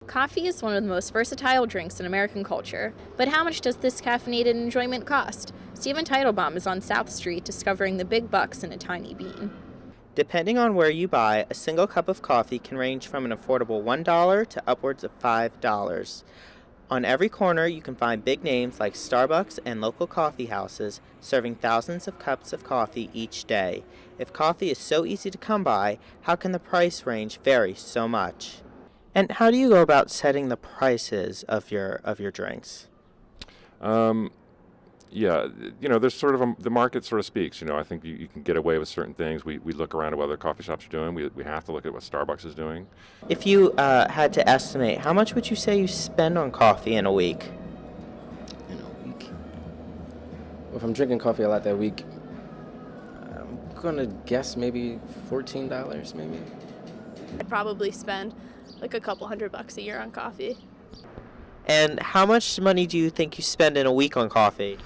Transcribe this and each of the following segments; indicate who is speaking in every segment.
Speaker 1: Coffee is one of the most versatile drinks in American culture, but how much does this caffeinated enjoyment cost? Stephen Teitelbaum is on South Street discovering the big bucks in a tiny bean.
Speaker 2: Depending on where you buy, a single cup of coffee can range from an affordable $1 to upwards of $5. On every corner, you can find big names like Starbucks and local coffee houses serving thousands of cups of coffee each day. If coffee is so easy to come by, how can the price range vary so much? And how do you go about setting the prices of your drinks?
Speaker 3: Um, yeah, there's sort of the market sort of speaks. I think you can get away with certain things. We look around at what other coffee shops are doing. We have to look at what Starbucks is doing.
Speaker 2: If you had to estimate, how much would you say you spend on coffee in a week?
Speaker 4: In a week. If I'm drinking coffee a lot that week, I'm gonna guess maybe $14, maybe.
Speaker 5: I'd probably spend like a couple $100 a year on coffee.
Speaker 2: And how much money do you think you spend in a week on coffee?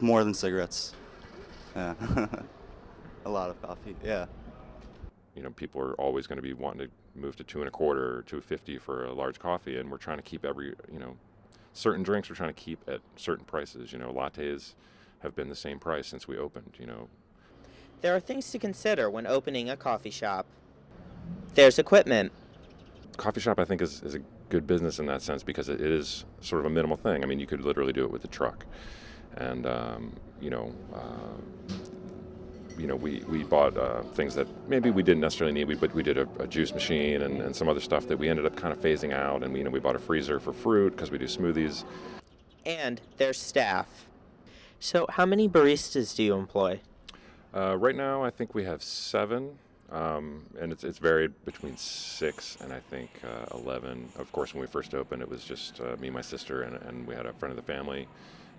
Speaker 6: More than cigarettes. Yeah. A lot of coffee, yeah.
Speaker 3: People are always going to be wanting to move to 2.25 or 2.50 for a large coffee, and we're trying to keep certain drinks we're trying to keep at certain prices. Lattes have been the same price since we opened.
Speaker 2: There are things to consider when opening a coffee shop. There's equipment.
Speaker 3: Coffee shop, I think, is a good business in that sense because it is sort of a minimal thing. I mean, you could literally do it with a truck, and we bought things that maybe we didn't necessarily need, but we did a juice machine and some other stuff that we ended up kind of phasing out, and we bought a freezer for fruit because we do smoothies.
Speaker 2: And there's staff. So how many baristas do you employ?
Speaker 3: Right now, I think we have 7. And it's varied between 6 and I think 11. Of course, when we first opened, it was just me, my sister, and we had a friend of the family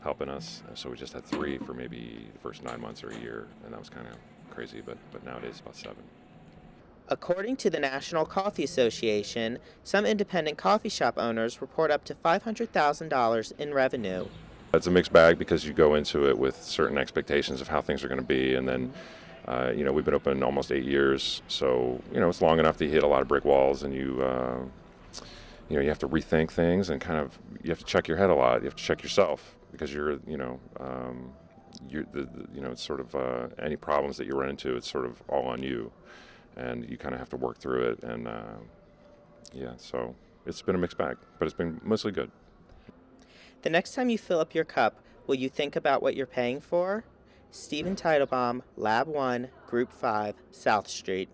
Speaker 3: helping us. So we just had 3 for maybe the first 9 months or a year, and that was kind of crazy. But nowadays, it's about 7.
Speaker 2: According to the National Coffee Association, some independent coffee shop owners report up to $500,000 in revenue.
Speaker 3: It's a mixed bag because you go into it with certain expectations of how things are going to be, and then we've been open almost 8 years, so it's long enough to hit a lot of brick walls, and you have to rethink things, and you have to check your head a lot. You have to check yourself because it's sort of any problems that you run into, it's sort of all on you, and you kind of have to work through it, and so it's been a mixed bag, but it's been mostly good.
Speaker 2: The next time you fill up your cup, will you think about what you're paying for? Stephen Teitelbaum, Lab 1, Group 5, South Street.